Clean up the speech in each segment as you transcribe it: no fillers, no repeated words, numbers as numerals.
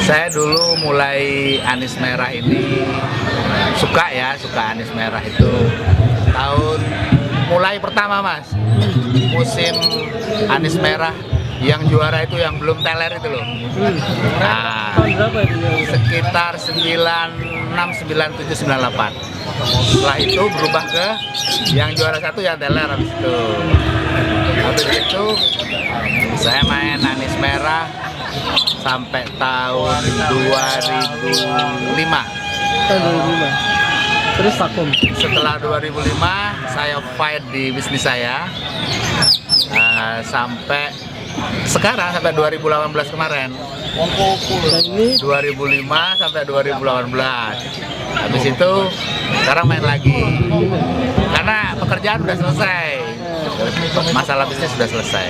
Saya dulu mulai anis merah ini suka anis merah itu tahun mulai pertama Mas, musim anis merah yang juara itu yang belum teler itu loh. Nah, Tahun berapa itu? sekitar 96, 97, 98. Setelah itu berubah ke yang juara satu yang teler habis itu. Habis itu saya main anis merah sampai tahun 2005. Tahun 2005. Terus vakum. Setelah 2005 saya fight di bisnis saya sampai sekarang, sampai 2018 kemarin. Dan ini 2005 sampai 2018. Habis itu sekarang main lagi karena pekerjaan udah selesai, masalah bisnis sudah selesai.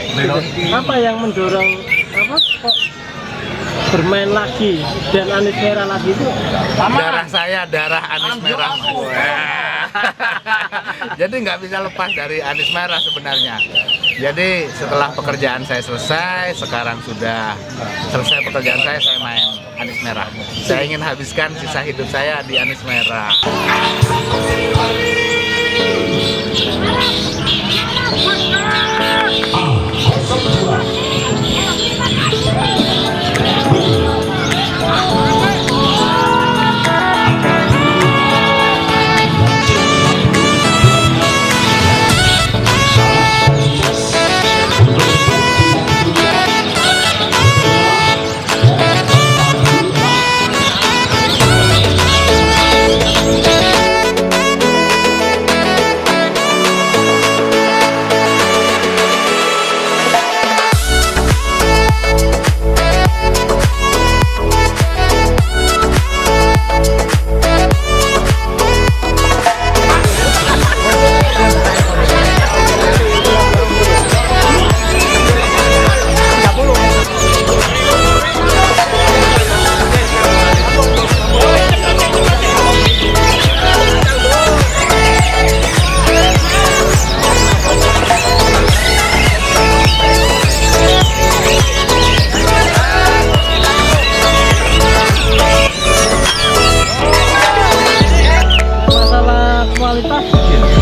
apa yang mendorong kok bermain lagi dan anis merah lagi itu? Darah saya darah anis merah. Jadi nggak bisa lepas dari anis merah sebenarnya. Jadi setelah pekerjaan saya selesai, sekarang sudah selesai pekerjaan saya main anis merah. Saya ingin habiskan sisa hidup saya di anis merah.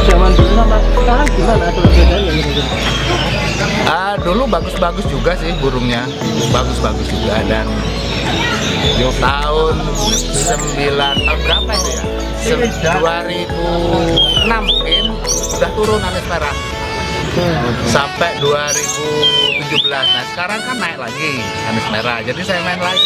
Zaman dulu sama sekarang gimana ada bedanya? Dulu bagus-bagus juga sih burungnya, bagus-bagus juga. Dan tahun 9 berapa itu ya? 2006 mungkin udah turun anis merah sampai 2017. Nah sekarang kan naik lagi anis merah, jadi saya main lagi.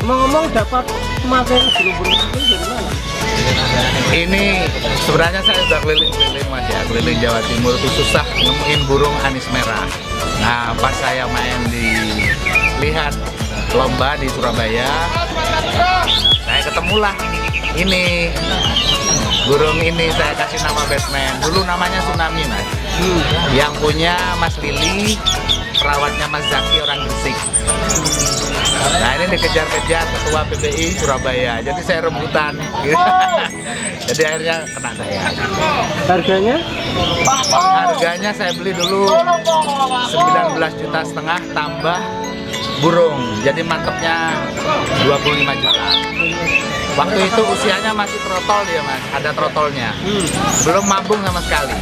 Ngomong dapat memakai burung-burung ini dari mana? Ini sebenarnya saya udah keliling-keliling Mas ya, keliling Jawa Timur itu susah nemuin burung anis merah. Nah pas saya main lihat lomba di Surabaya, saya ketemulah ini burung ini. Saya kasih nama Batman, dulu namanya Tsunami Mas. Yang punya Mas Lili, perawatnya Mas Zaki orang Gresik. Nah ini dikejar-kejar ketua PBI Surabaya, jadi saya rebutan. Jadi akhirnya kena saya. Harganya? Harganya saya beli dulu 19,5 juta tambah burung, jadi mantepnya 25 juta. Waktu itu usianya masih trotol dia Mas, ada trotolnya, belum mabung sama sekali.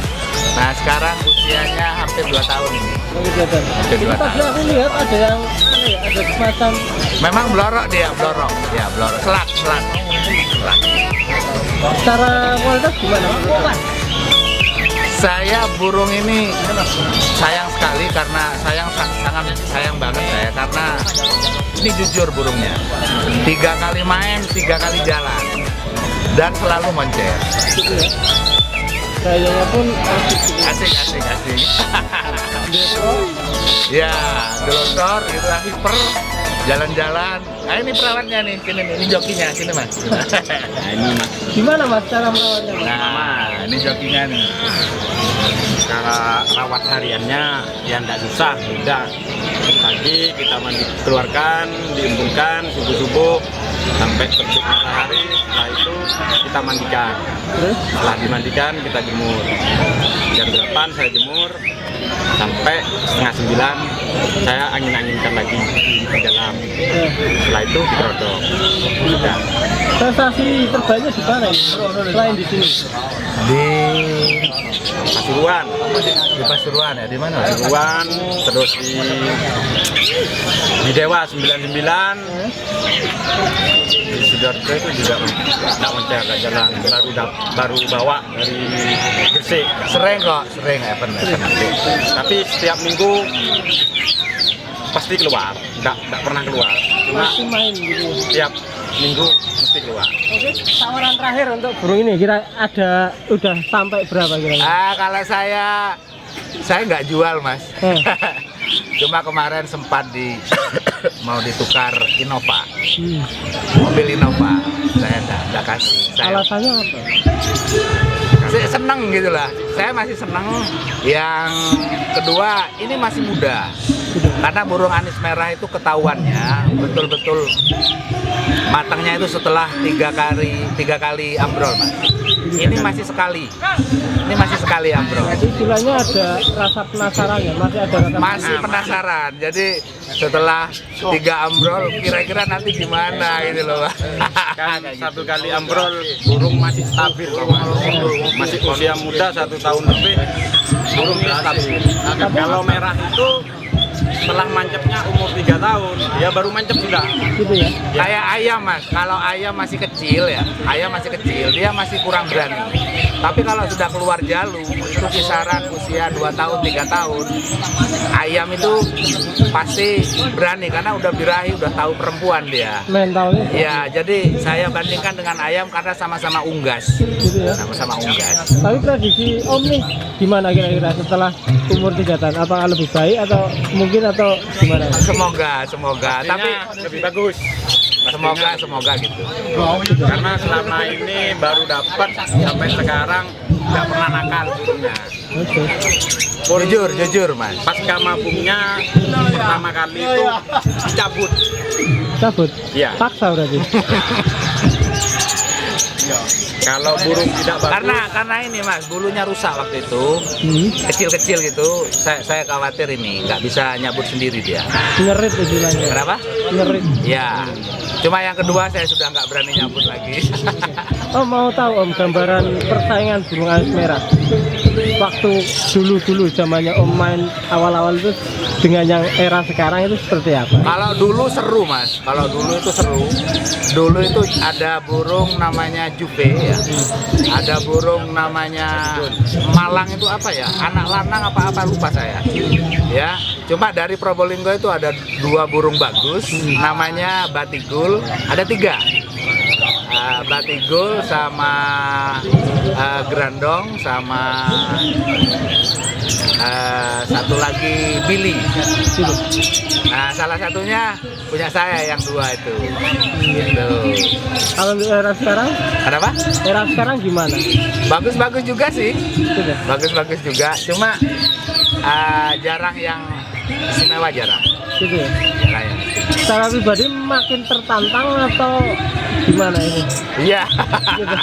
Nah sekarang usianya hampir 2 tahun ini. Hampir 2 tahun. Tadi aku lihat ada yang ada semacam. Memang blorok dia, blorok, selat. Secara kualitas gimana? Saya burung ini sayang sekali karena sangat sayang banget saya, karena ini jujur burungnya. 3 kali main, 3 kali jalan, dan selalu moncer. Gayanya pun Asik. Ya, gelosor gitu, hiper. jalan-jalan. Nah ini perawatnya nih, sini nih, ini jokinya, sini mas. Nah ini mas, Gimana mas cara merawatnya mas? Nah ini jokinya nih. cara rawat hariannya ya tidak susah, mudah. Pagi kita mandi, keluarkan, diembungkan subuh-subuh sampai terbit matahari. Setelah itu kita mandikan. Terus? Setelah dimandikan kita jemur. Jam 8 saya jemur sampai setengah 9 saya angin-anginkan lagi di dalam. Setelah itu dirodok. Sudah. Sensasi terbaiknya di mana ini? Selain di sini? Di Pasuruan, Pasuruan ya, di mana? Mas? Pasuruan, terus di Dewa 99. Di Sidoarjo itu juga tidak menjaga jalan, baru bawa dari Gresik. Sering kok, sering ya pernah. Tapi setiap minggu pasti keluar, tidak pernah keluar. Cuma Masih main gitu. setiap minggu mesti keluar. Oke, tawaran terakhir untuk burung ini kira ada udah sampai berapa kira-kira? Kalau saya nggak jual mas. Cuma kemarin sempat mau ditukar Innova, mobil Innova, saya nggak kasih. Saya Alasannya apa? seneng gitu lah, saya masih seneng. Yang kedua ini masih muda, karena burung anis merah itu ketahuannya betul-betul matangnya itu setelah tiga kali ambrol mas. Ini masih sekali ambrol. Jadi istilahnya ada rasa penasaran ya, masih ada rasa Masih penasaran. Jadi setelah 3 ambrol kira-kira nanti gimana gitu loh Pak. Kan satu kali ambrol burung masih stabil, masih usia muda 1 tahun lebih burung sudah stabil. Kalau merah itu setelah mancepnya umur 3 tahun dia baru mancep sudah. gitu ya. Kayak ayam mas, kalau ayam masih kecil ya, dia masih kurang berani. Tapi kalau sudah keluar jalur, itu kisaran usia 2 tahun, 3 tahun, ayam itu pasti berani karena udah birahi, udah tahu perempuan dia. Mentalnya Ya, jadi saya bandingkan dengan ayam karena sama-sama unggas, gitu ya. sama-sama unggas. Tapi prediksi Om nih gimana kira-kira setelah umur 3 tahun? Apakah lebih baik atau mungkin atau gimana? Semoga. Tapi Lebih bagus. semoga gitu. Karena selama ini baru dapat sampai sekarang nggak pernah nakal burungnya. Oke. Jujur mas. Pasca mabungnya pertama kali itu dicabut. Cabut. Iya. Paksa berarti. Kalau burung tidak bagus, Karena ini mas, bulunya rusak waktu itu, kecil-kecil gitu. Saya khawatir ini nggak bisa nyabut sendiri dia. Nyerit istilahnya. Kenapa? Nyerit. Ya. Cuma yang kedua saya sudah nggak berani nyabut lagi. Oh mau tahu Om gambaran persaingan burung alis merah waktu dulu zamannya Om main awal-awal itu dengan yang era sekarang itu seperti apa? Kalau dulu seru mas, Dulu itu ada burung namanya Juve ya, ada burung namanya Malang itu apa ya, anak lanang apa lupa saya. Ya, cuma dari Probolinggo itu ada 2 burung bagus, namanya Batigul, ada 3. Batigul sama Grandong sama satu lagi Billy. Nah, salah satunya punya saya yang 2 itu. Gitu. Kalau untuk era sekarang? Kenapa? Era sekarang gimana? Bagus-bagus juga sih. Gitu. Bagus-bagus juga. Cuma jarang yang istimewa, jarang. Gitu ya. Jarang yang istimewa. Secara pribadi makin tertantang atau gimana ini? Iya. Gitu.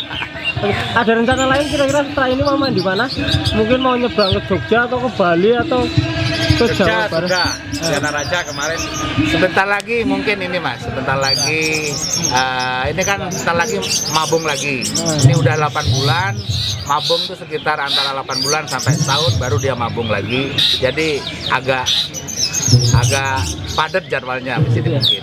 Ada rencana lain kira-kira setelah ini mau main di mana? Mungkin mau nyebrang ke Jogja atau ke Bali atau ke Jogja Jawa Barat? sudah. Siana Raja kemarin. Sebentar lagi mungkin ini mas, sebentar lagi ini kan sebentar lagi mabung lagi. Ini udah 8 bulan, mabung tuh sekitar antara 8 bulan sampai setahun baru dia mabung lagi. Jadi agak padat jadwalnya di sini mungkin.